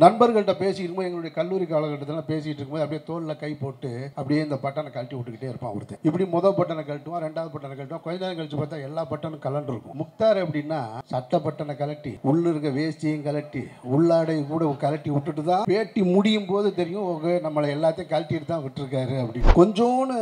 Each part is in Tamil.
நண்பர்கள்ட்ட பேசிட்டு இருக்கும்போது எங்களுடைய கல்லூரி காலகட்டத்தில் பேசிட்டு இருக்கும்போது அப்படியே தோளில் கை போட்டு அப்படியே இந்த பட்டனை கழட்டி விட்டுக்கிட்டே இருப்பான் ஒருத்தன். இப்படி முதல் பட்டனை கழட்டுவான், ரெண்டாவது பட்டனை கழட்டுவான். கொஞ்ச நேரம் கழிச்சு பார்த்தா எல்லா பட்டனும் கலண்டு இருக்கும். முக்தார் எப்படின்னா சட்ட பட்டனை கலட்டி உள்ள இருக்க வேஷ்டியும் கலட்டி உள்ளாடை கூட கலட்டி விட்டுட்டு தான் பேட்டி முடியும் போது தெரியும் நம்மளை எல்லாத்தையும் கழட்டிட்டு தான் விட்டுருக்காரு. அப்படி கொஞ்சோன்னு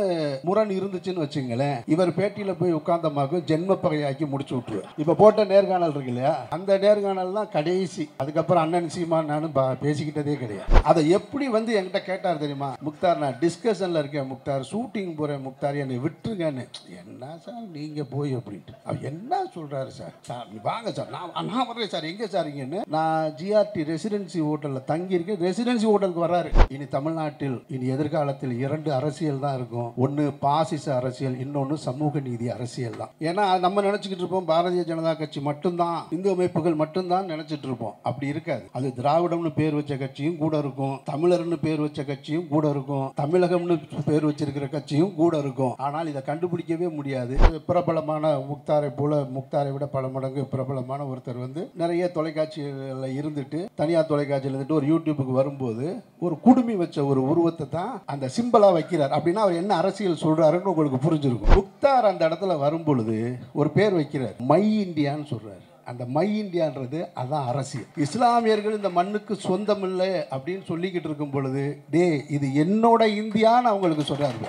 முரண் இருந்துச்சுன்னு வச்சுங்களேன், இவர் பேட்டியில் போய் உட்கார்ந்தமாக்கு ஜென்ம பகையாக்கி முடிச்சு விட்டுருவார். இப்போ போட்ட நேர்காணல் இருக்கு இல்லையா, அந்த நேர்காணல் தான் கடைசி. அதுக்கப்புறம் அண்ணன் சீமான் நானும் பேசிக்கிட்டதே கிடையாது. அதை எப்படி வந்து என்கிட்ட கேட்டார் தெரியுமா, முக்தார் நான் டிஸ்கஷன்ல இருக்கேன் முக்தார், ஷூட்டிங் போறேன் முக்தார், என்னை விட்டுருங்கன்னு. என்ன சார் நீங்க போய் அப்படின்ட்டு அவர் என்ன சொல்றாரு, சார் சார் வாங்க சார், நான் வர்றேன் சார். எங்க சார் இங்கன்னு, நான் ஜிஆர்டி ரெசிடென்சி ஹோட்டல்ல தங்கி இருக்கேன். ரெசிடென்சி ஹோட்டலுக்கு வர்றாரு. இனி தமிழ்நாட்டில் இனி எதிர்காலத்தில் 2 அரசியல் தான் இருக்கும். ஒன்னு பாசிச அரசியல், இன்னொன்னு சமூக நீதி அரசியல் தான். ஏன்னா நம்ம நினைச்சுக்கிட்டு இருப்போம் பாரதிய ஜனதா கட்சி மட்டும்தான், இந்து அமைப்புகள் மட்டும்தான் நினைச்சிட்டு இருப்போம். அப்படி இருக்காது. அது திராவிடம்னு பேர் வச்ச கட்சியும் கூட இருக்கும், தமிழர்னு பேர் வச்ச கட்சியும் கூட இருக்கும், தமிழகம்னு பேர் வச்சிருக்கிற கட்சியும் கூட இருக்கும். ஆனால் இதை கண்டுபிடிக்கவே முடியாது. பிரபலமான முக்தாரை போல, முக்தாரை விட பல மடங்கு பிரபலமான ஒருத்தர் வந்து நிறைய தொலைக்காட்சியில் இருந்துட்டு, தனியார் தொலைக்காட்சியில் இருந்துட்டு ஒரு யூடியூபுக்கு வரும்போது ஒரு குடுமி வச்ச ஒரு உருவத்தை தான் அந்த சிம்பலா வைக்கிறார். அப்படின்னா அவர் என்ன அரசியல் சொல்றாருன்னு உங்களுக்கு புரிஞ்சிருக்கும். முக்தார் அந்த இடத்துல வரும் பொழுது ஒரு பேர் வைக்கிறார், மை இந்தியான்னு சொல்றாரு. அந்த மை இந்தியான்றது அதான் அரசியல். இஸ்லாமியர்கள் இந்த மண்ணுக்கு சொந்தம் இல்லை அப்படின்னு சொல்லிக்கிட்டு இருக்கும் பொழுது, டே இது என்னோட இந்தியான்னு அவங்களுக்கு சொல்றாரு.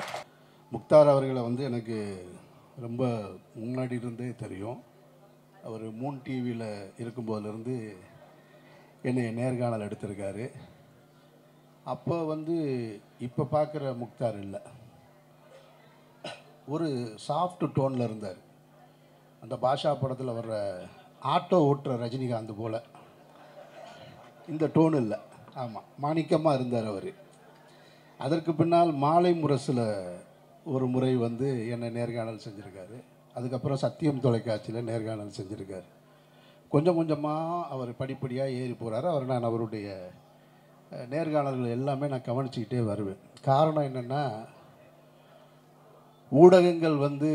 முக்தார் அவர்களை வந்து எனக்கு ரொம்ப முன்னாடி இருந்தே தெரியும். அவர் மூன் டிவியில் இருக்கும்போதுலேருந்து என்னை நேர்காணல் எடுத்திருக்காரு. அப்போ வந்து இப்போ பார்க்குற முக்தார் இல்லை, ஒரு சாஃப்ட் டோனில் இருந்தார். அந்த பாஷா படத்தில் வர்ற ஆட்டோ ஓட்டுற ரஜினிகாந்த் போல் இந்த டோன் இல்லை. ஆமாம், மாணிக்கமாக இருந்தார் அவர். அதற்கு பின்னால் மாலை முரசில் ஒரு முறை வந்து என்னை நேர்காணல் செஞ்சுருக்காரு. அதுக்கப்புறம் சத்தியம் தொலைக்காட்சியில் நேர்காணல் செஞ்சுருக்காரு. கொஞ்சம் கொஞ்சமாக அவர் படிப்படியாக ஏறி போகிறாரு. நான் அவருடைய நேர்காணல்கள் எல்லாமே நான் கவனிச்சுக்கிட்டே வருவேன். காரணம் என்னென்னா, ஊடகங்கள் வந்து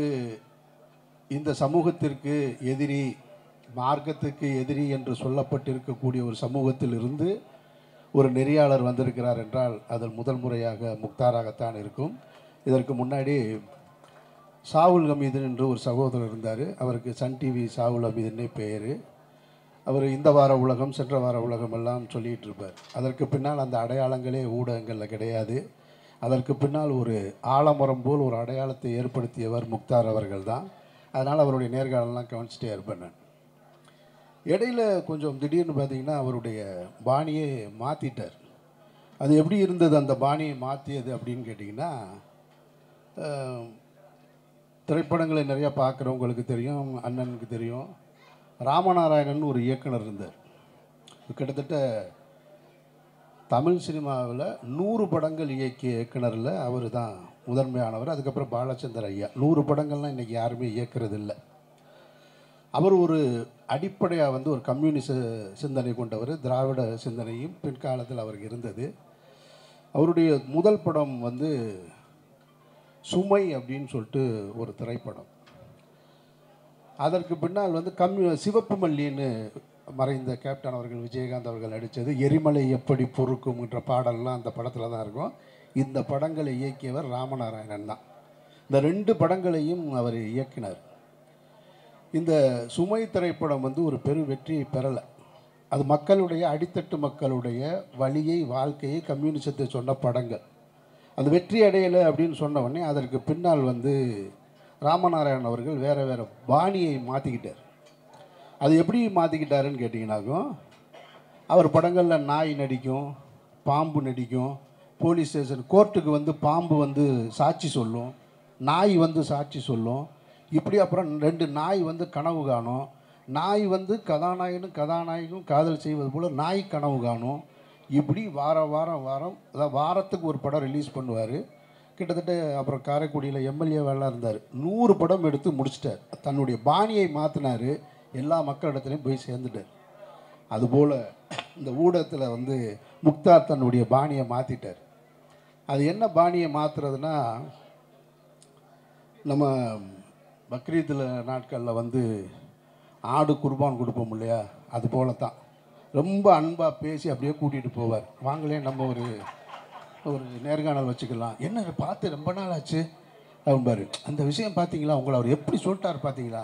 இந்த சமூகத்திற்கு எதிரி, மார்க்கத்துக்கு எதிரி என்று சொல்லப்பட்டிருக்கக்கூடிய ஒரு சமூகத்தில் இருந்து ஒரு நெறியாளர் வந்திருக்கிறார் என்றால் அதில் முதல் முறையாக முக்தாராகத்தான் இருக்கும். இதற்கு முன்னாடி சாவுல் ஹமீது என்று ஒரு சகோதரர் இருந்தார். அவருக்கு சன் டிவி சாவுல் ஹமீதுன்னே பெயர். அவர் இந்த வார உலகம், சென்ற வார உலகம் எல்லாம் சொல்லிகிட்டு இருப்பார். அதற்கு பின்னால் அந்த அடையாளங்களே ஊடகங்களில் கிடையாது. அதற்கு பின்னால் ஒரு ஆலமரம் போல் ஒரு அடையாளத்தை ஏற்படுத்தியவர் முக்தார் அவர்கள் தான். அதனால் அவருடைய நேர்காணலாம் கவனிச்சிட்டே இருப்பேன் நான். இடையில் கொஞ்சம் திடீர்னு பார்த்தீங்கன்னா அவருடைய பாணியை மாற்றிட்டார். அது எப்படி இருந்தது அந்த பாணியை மாற்றியது அப்படின்னு கேட்டிங்கன்னா, திரைப்படங்களை நிறையா பார்க்குறவங்களுக்கு தெரியும், அண்ணனுக்கு தெரியும். ராமநாராயணன் ஒரு இயக்குனர் இருந்தார். கிட்டத்தட்ட தமிழ் சினிமாவில் 100 படங்கள் இயக்கிய இயக்குனரில் அவர் தான் முதன்மையானவர். அதுக்கப்புறம் பாலச்சந்தர் ஐயா. 100 படங்கள்லாம் இன்றைக்கி யாருமே இயக்கிறது இல்லை. அவர் ஒரு அடிப்படையாக வந்து ஒரு கம்யூனிச சிந்தனை கொண்டவர். திராவிட சிந்தனையும் பிற்காலத்தில் அவருக்கு இருந்தது. அவருடைய முதல் படம் வந்து சுமை அப்படின்னு சொல்லிட்டு ஒரு திரைப்படம். அதற்கு பின்னால் வந்து சிவப்பு மல்லின்னு மறைந்த கேப்டன் அவர்கள், விஜயகாந்த் அவர்கள் நடித்தது எரிமலை எப்படி பொறுக்கும் என்ற பாடல்லாம் அந்த படத்தில் தான் இருக்கும். இந்த படங்களை இயக்கியவர் ராமநாராயணன் தான். இந்த 2 படங்களையும் அவர் இயக்கினார். இந்த சுமை திரைப்படம் வந்து ஒரு பெரு வெற்றியை பெறலை. அது மக்களுடைய அடித்தட்டு மக்களுடைய வழியை, வாழ்க்கையை, கம்யூனிசத்தை சொன்ன படங்கள். அது வெற்றி அடையலை அப்படின்னு சொன்ன உடனே அதற்கு பின்னால் வந்து ராமநாராயணன் அவர்கள் வேறு வேறு பாணியை மாற்றிக்கிட்டார். அது எப்படி மாற்றிக்கிட்டாருன்னு கேட்டிங்கனாக்கும், அவர் படங்களில் நாய் நடிக்கும், பாம்பு நடிக்கும், போலீஸ் ஸ்டேஷன் கோர்ட்டுக்கு வந்து பாம்பு வந்து சாட்சி சொல்லும், நாய் வந்து சாட்சி சொல்லும். இப்படி அப்புறம் 2 நாய் வந்து கனவு காணும். நாய் வந்து கதாநாயகனும் காதல் செய்வது போல் நாய் கனவு காணும். இப்படி வாரம் அதாவது வாரத்துக்கு ஒரு படம் ரிலீஸ் பண்ணுவார். கிட்டத்தட்ட அப்புறம் காரைக்குடியில் எம்எல்ஏவெல்லாம் இருந்தார். 100 படம் எடுத்து முடிச்சிட்டார். தன்னுடைய பாணியை மாற்றினார். எல்லா மக்களிடத்துலையும் போய் சேர்ந்துட்டார். அதுபோல் இந்த ஊடகத்தில் வந்து முக்தார் தன்னுடைய பாணியை மாற்றிட்டார். அது என்ன பாணியை மாற்றுறதுன்னா, நம்ம பக்ரீத்தில் நாட்களில் வந்து ஆடு குர்பான் கொடுப்போம் இல்லையா, அது போல தான். ரொம்ப அன்பாக பேசி அப்படியே கூட்டிகிட்டு போவார். வாங்களே நம்ம ஒரு நேர்காணல் வச்சுக்கலாம். என்ன பார்த்து ரொம்ப நாள் ஆச்சு அப்படின்பாரு. அந்த விஷயம் பார்த்தீங்களா, உங்களை அவர் எப்படி சொல்லிட்டார் பார்த்தீங்களா,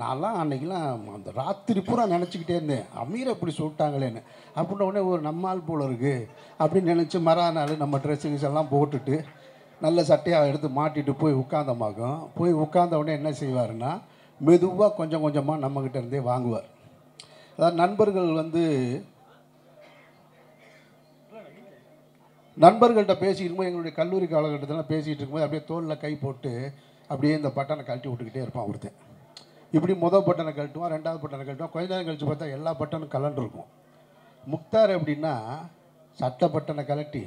நான்லாம் அன்றைக்கெலாம் அந்த ராத்திரி பூரா நினச்சிக்கிட்டே இருந்தேன், அமீரை எப்படி சொல்லிட்டாங்களேன்னு. அப்படின்ன உடனே ஒரு நம்மால் போல் இருக்குது அப்படின்னு நினச்சி மறுநாள் நம்ம ட்ரெஸ்ஸுக்கு எல்லாம் போட்டுட்டு நல்ல சட்டையாக எடுத்து மாட்டிட்டு போய் உட்காந்தமாகும். போய் உட்காந்த உடனே என்ன செய்வாருன்னா, மெதுவாக கொஞ்சம் கொஞ்சமாக நம்மக்கிட்ட இருந்தே வாங்குவார். அதாவது நண்பர்கள்ட்ட பேசிக்கிட்டு இருக்கும்போது, எங்களுடைய கல்லூரி காலகட்டத்தில் பேசிகிட்டு இருக்கும்போது அப்படியே தோளில் கை போட்டு அப்படியே இந்த பட்டனை கழட்டி விட்டுக்கிட்டே இருப்பான் ஒருத்தன். இப்படி பட்டனை கழட்டுவான், ரெண்டாவது பட்டனை கழட்டுவான். கொஞ்ச நேரம் கழித்து பார்த்தா எல்லா பட்டனும் கலண்டிருக்கும். முக்தார் எப்படின்னா, சட்டை பட்டனை கலட்டி,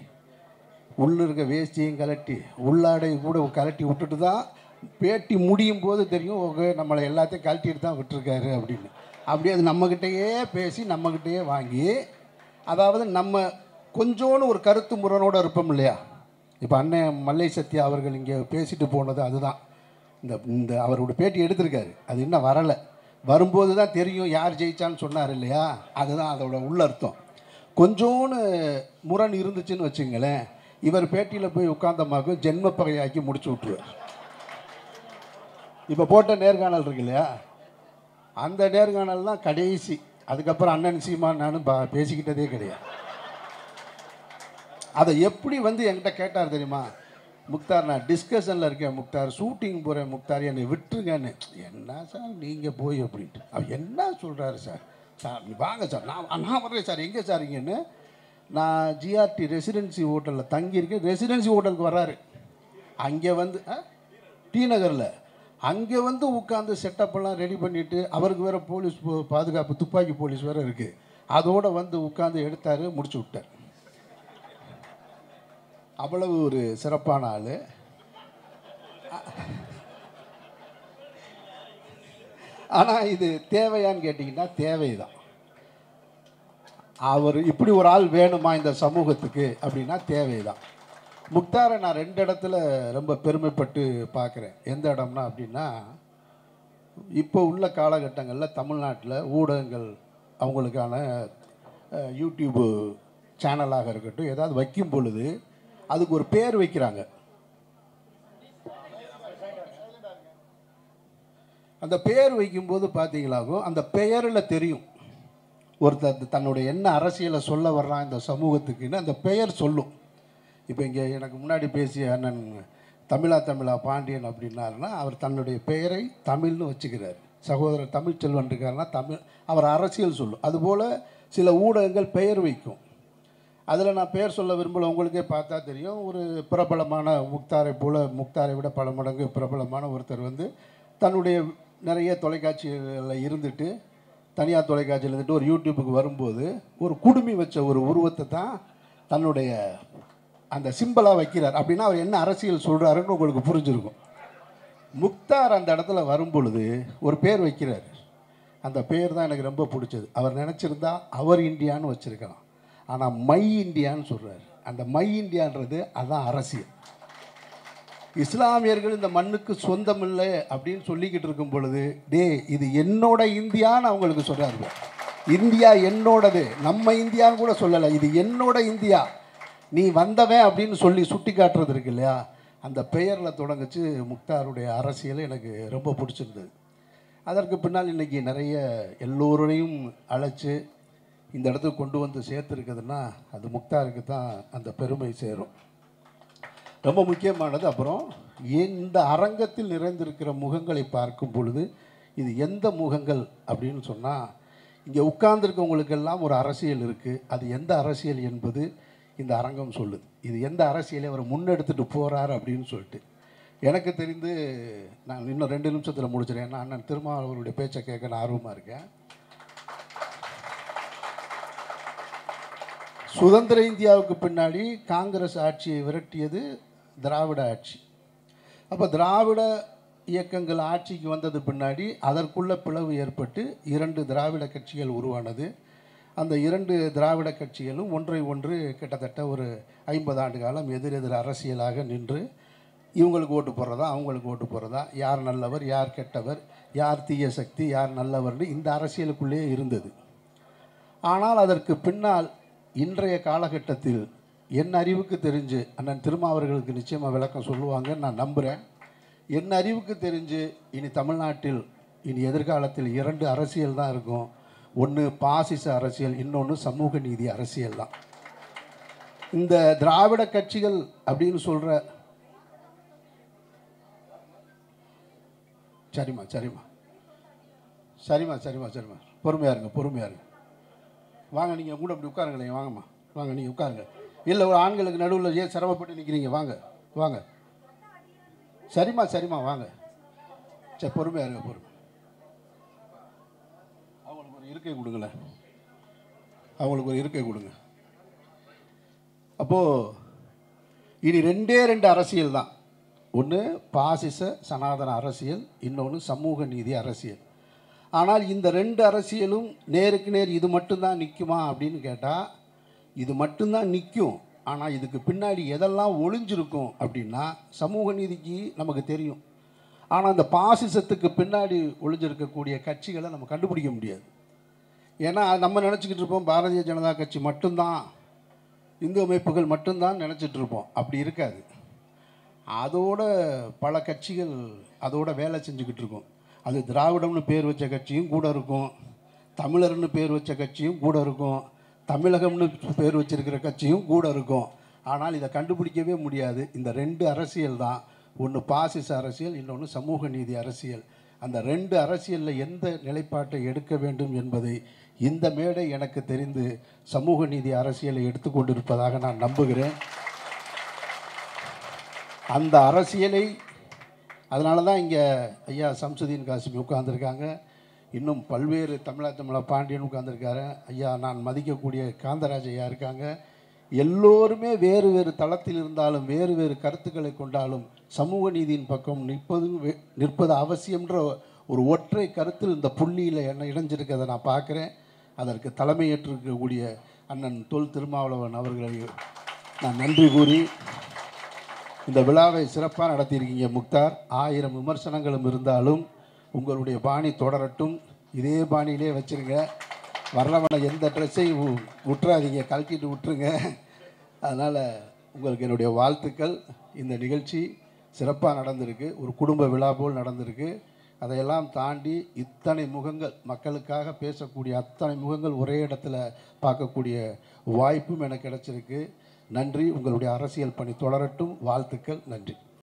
உள்ளே இருக்க வேஷ்டியும் கலட்டி, உள்ளாடை கூட கலட்டி விட்டுட்டு தான் பேட்டி முடியும் போது தெரியும், ஓகே நம்மளை எல்லாத்தையும் கழட்டிட்டு தான் விட்டுருக்காரு அப்படின்னு. அப்படியே அது நம்மக்கிட்டேயே பேசி நம்மக்கிட்டேயே வாங்கி, அதாவது நம்ம கொஞ்சோன்னு ஒரு கருத்து முரணோடு இருப்போம் இல்லையா. இப்போ அண்ணன் மல்லை சத்யா அவர்கள் இங்கே பேசிட்டு போனது அதுதான். இந்த அவரோட பேட்டி எடுத்திருக்காரு, அது இன்னும் வரலை. வரும்போது தான் தெரியும் யார் ஜெயிச்சான்னு சொன்னார் இல்லையா, அதுதான் அதோட உள்ள அர்த்தம். கொஞ்சோன்னு முரண் இருந்துச்சுன்னு வச்சுங்களேன், இவர் பேட்டியில் போய் உட்கார்ந்தமாக்கு ஜென்ம பகையாக்கி முடிச்சு விட்டுருவார். இப்போ போட்ட நேர்காணல் இருக்கு இல்லையா, அந்த நேர்காணல் தான் கடைசி. அதுக்கப்புறம் அண்ணன் சீமான் நானும் பேசிக்கிட்டதே கிடையாது. அதை எப்படி என்கிட்ட கேட்டார் தெரியுமா, முக்தார் நான் டிஸ்கஷனில் இருக்கேன் முக்தார், ஷூட்டிங் போகிறேன் முக்தார், என்னை விட்டுருங்கன்னு. என்ன சார் நீங்கள் போய் அப்படின்ட்டு, அவர் என்ன சொல்கிறாரு சார், வாங்க சார் நான் வர்றேன் சார், எங்கே சார் இங்கன்னு. நான் ஜிஆர்டி ரெசிடென்சி ஹோட்டலில் தங்கியிருக்கேன். ரெசிடென்சி ஹோட்டலுக்கு வர்றாரு. அங்கே டி நகரில் அங்கே உட்காந்து செட்டப்பெல்லாம் ரெடி பண்ணிவிட்டு, அவருக்கு வேறு போலீஸ் பாதுகாப்பு துப்பாக்கி போலீஸ் வேறு இருக்குது, அதோடு உட்காந்து எடுத்தார், முடிச்சு விட்டார். அவ்வளவு ஒரு சிறப்பான ஆள். ஆனால் இது தேவையான்னு கேட்டிங்கன்னா தேவைதான். அவர் இப்படி ஒரு ஆள் வேணுமா இந்த சமூகத்துக்கு அப்படின்னா தேவைதான். முக்தாரை நான் 2 இடத்துல ரொம்ப பெருமைப்பட்டு பார்க்குறேன். எந்த இடம்னா அப்படின்னா, இப்போ உள்ள காலகட்டங்களில் தமிழ்நாட்டில் ஊடகங்கள் அவங்களுக்கான யூடியூப்பு சேனலாக இருக்கட்டும், ஏதாவது வைக்கும் பொழுது அதுக்கு ஒரு பேர் வைக்கிறாங்க. அந்த பேர் வைக்கும்போது பார்த்தீங்களாகும், அந்த பெயரில் தெரியும் ஒருத்தர் தன்னுடைய என்ன அரசியலை சொல்ல வர்றான் இந்த சமூகத்துக்குன்னு அந்த பெயர் சொல்லும். இப்போ இங்கே எனக்கு முன்னாடி பேசிய அண்ணன் தமிழா பாண்டியன் அப்படின்னாருன்னா, அவர் தன்னுடைய பெயரை தமிழ்னு வச்சுக்கிறார். சகோதரர் தமிழ்ச்செல்வன் இருக்காருன்னா தமிழ், அவர் அரசியல் சொல்லும். அதுபோல் சில ஊடகங்கள் பெயர் வைக்கும். அதில் நான் பெயர் சொல்ல விரும்பல, உங்களுக்கே பார்த்தா தெரியும். ஒரு பிரபலமான முக்தாரை போல், முக்தாரை விட பல மடங்கு பிரபலமான ஒருத்தர் தன்னுடைய நிறைய தொலைக்காட்சிகளில் இருந்துட்டு, தனியார் தொலைக்காட்சியில் இருந்துட்டு ஒரு யூடியூப்புக்கு வரும்போது ஒரு குடுமி வச்ச ஒரு உருவத்தை தான் தன்னுடைய அந்த சிம்பிளாக வைக்கிறார். அப்படின்னா அவர் என்ன அரசியல் சொல்கிறாருன்னு உங்களுக்கு புரிஞ்சிருக்கும். முக்தார் அந்த இடத்துல வரும்பொழுது ஒரு பேர் வைக்கிறார். அந்த பேர் தான் எனக்கு ரொம்ப பிடிச்சது. அவர் நினச்சிருந்தா அவர் இந்தியான்னு வச்சுருக்கலாம், ஆனால் மை இந்தியான்னு சொல்கிறார். அந்த மை இந்தியான்றது அதுதான் அரசியல். இஸ்லாமியர்கள் இந்த மண்ணுக்கு சொந்தம் இல்லை அப்படின்னு சொல்லிக்கிட்டு இருக்கும் பொழுது, இது என்னோட இந்தியான்னு அவங்களுக்கு சொல்கிறாரு. இந்தியா என்னோடது, நம்ம இந்தியான்னு கூட சொல்லலை, இது என்னோட இந்தியா, நீ வந்தவன் அப்படின்னு சொல்லி சுட்டி காட்டுறது இருக்கு இல்லையா, அந்த பெயரில் தொடங்குச்சு முக்தாருடைய அரசியல். எனக்கு ரொம்ப பிடிச்சிருந்தது. அதற்கு பின்னால் இன்றைக்கி நிறைய எல்லோரையும் அழைச்சி இந்த இடத்துக்கு கொண்டு சேர்த்துருக்குதுன்னா அது முக்தாருக்கு தான் அந்த பெருமை சேரும். ரொம்ப முக்கியமானது. அப்புறம் இந்த அரங்கத்தில் நிறைந்திருக்கிற முகங்களை பார்க்கும் பொழுது இது எந்த முகங்கள் அப்படின்னு சொன்னால், இங்கே உட்கார்ந்துருக்கவங்களுக்கெல்லாம் ஒரு அரசியல் இருக்குது. அது எந்த அரசியல் என்பது இந்த அரங்கம் சொல்லுது. இது எந்த அரசியலை அவர் முன்னெடுத்துட்டு போகிறார் அப்படின்னு சொல்லிட்டு. எனக்கு தெரிந்து நான் இன்னும் 2 நிமிஷத்தில் முடிச்சிடறேன். ஏன்னா அண்ணன் திருமாவளவருடைய பேச்சை கேட்க நான் ஆர்வமாக இருக்கேன். சுதந்திர இந்தியாவுக்கு பின்னாடி காங்கிரஸ் ஆட்சியை விரட்டியது திராவிட ஆட்சி. அப்போ திராவிட இயக்கங்கள் ஆட்சிக்கு வந்தது பின்னாடி அதற்குள்ள பிளவு ஏற்பட்டு 2 திராவிட கட்சிகள் உருவானது. அந்த 2 திராவிட கட்சிகளும் ஒன்றை ஒன்று கிட்டத்தட்ட ஒரு 50 ஆண்டு காலம் எதிரெதிர் அரசியலாக நின்று, இவங்களுக்கு ஓட்டு போடுறதா அவங்களுக்கு ஓட்டு போடுறதா, யார் நல்லவர் யார் கெட்டவர், யார் தீய சக்தி யார் நல்லவர்னு இந்த அரசியலுக்குள்ளேயே இருந்தது. ஆனால் அதற்கு பின்னால் இன்றைய காலகட்டத்தில் என் அறிவுக்கு தெரிஞ்சு அண்ணன் திருமாவர்களுக்கு நிச்சயமாக விளக்கம் சொல்லுவாங்கன்னு நான் நம்புகிறேன். என் அறிவுக்கு தெரிஞ்சு இனி தமிழ்நாட்டில் இனி எதிர்காலத்தில் 2 அரசியல் தான் இருக்கும். ஒன்று பாசிச அரசியல், இன்னொன்று சமூக நீதி அரசியல் தான். இந்த திராவிட கட்சிகள் அப்படின்னு சொல்கிற சரிம்மா சரிம்மா சரிம்மா சரிம்மா சரிம்மா பொறுமையாக இருங்க. வாங்க, நீங்கள் கூட அப்படி உட்காருங்களேன். வாங்கம்மா, வாங்க, நீங்கள் உட்காருங்க. இல்லை, ஒரு ஆண்களுக்கு நடுவில் ஏன் சிரமப்பட்டு நிற்கிறீங்க? வாங்க. சரிம்மா வாங்க. சரி, பொறுமையாக இருங்க. அவங்களுக்கு ஒரு இருக்கை கொடுங்களேன். அப்போது இனி 2 அரசியல் தான். ஒன்று பாசிச சனாதன அரசியல், இன்னொன்று சமூக நீதி அரசியல். ஆனால் இந்த 2 அரசியலும் நேருக்கு நேர் இது மட்டும்தான் நிற்குமா அப்படின்னு கேட்டால், இது மட்டும்தான் நிற்கும். ஆனால் இதுக்கு பின்னாடி எதெல்லாம் ஒளிஞ்சிருக்கும் அப்படின்னா, சமூக நீதிக்கு நமக்கு தெரியும். ஆனால் அந்த பாசிசத்துக்கு பின்னாடி ஒளிஞ்சிருக்கக்கூடிய கட்சிகளை நம்ம கண்டுபிடிக்க முடியாது. ஏன்னா நம்ம நினச்சிக்கிட்டு இருப்போம் பாரதிய ஜனதா கட்சி மட்டும்தான், இந்து அமைப்புகள் மட்டும்தான் நினச்சிட்டு இருப்போம். அப்படி இருக்காது. அதோட பல கட்சிகள் அதோட வேலை செஞ்சுக்கிட்டு இருக்கும். அது திராவிடம்னு பேர் வச்ச கட்சியும் கூட இருக்கும், தமிழர்னு பேர் வச்ச கட்சியும் கூட இருக்கும், தமிழகம்னு பேர் வச்சிருக்கிற கட்சியும் கூட இருக்கும். ஆனால் இதை கண்டுபிடிக்கவே முடியாது. இந்த 2 அரசியல் தான். ஒன்று பாசிச அரசியல், இன்னொன்று சமூக நீதி அரசியல். அந்த 2 அரசியலில் எந்த நிலைப்பாட்டை எடுக்க வேண்டும் என்பதை இந்த மேடை எனக்கு தெரிந்து சமூக நீதி அரசியலை எடுத்துக்கொண்டிருப்பதாக நான் நம்புகிறேன். அந்த அரசியலை அதனால தான் இங்கே ஐயா சம்சுதீன் காசிமி உட்கார்ந்துருக்காங்க. இன்னும் பல்வேறு தமிழா பாண்டியன் உட்கார்ந்துருக்காரு. ஐயா நான் மதிக்கக்கூடிய காந்தராஜ் ஐயா இருக்காங்க. எல்லோருமே வேறு வேறு தளத்தில் இருந்தாலும், வேறு வேறு கருத்துக்களை கொண்டாலும், சமூக நீதியின் பக்கம் நிற்பது அவசியம்ன்ற ஒரு ஒற்றை கருத்தில் இந்த புள்ளியில் என்ன இணைஞ்சிருக்கிறத நான் பார்க்குறேன். அதற்கு தலைமையேற்றிருக்கக்கூடிய அண்ணன் தொல் திருமாவளவன் அவர்களை நான் நன்றி கூறி, இந்த விழாவை சிறப்பாக நடத்தியிருக்கீங்க முக்தார். 1000 விமர்சனங்களும் இருந்தாலும் உங்களுடைய பாணி தொடரட்டும். இதே பாணியிலே வச்சுருங்க. வரலவனை எந்த ட்ரெஸ்ஸையும் விட்டுறாதீங்க, கழட்டிட்டு விட்டுருங்க. அதனால் உங்களுக்கு என்னுடைய வாழ்த்துக்கள். இந்த நிகழ்ச்சி சிறப்பாக நடந்திருக்கு. ஒரு குடும்ப விழா போல் நடந்திருக்கு. அதையெல்லாம் தாண்டி இத்தனை முகங்கள், மக்களுக்காக பேசக்கூடிய அத்தனை முகங்கள் ஒரே இடத்துல பார்க்கக்கூடிய வாய்ப்பும் எனக்கு கிடைச்சிருக்கு. நன்றி. உங்களுடைய அரசியல் பணி தொடரட்டும். வாழ்த்துக்கள். நன்றி.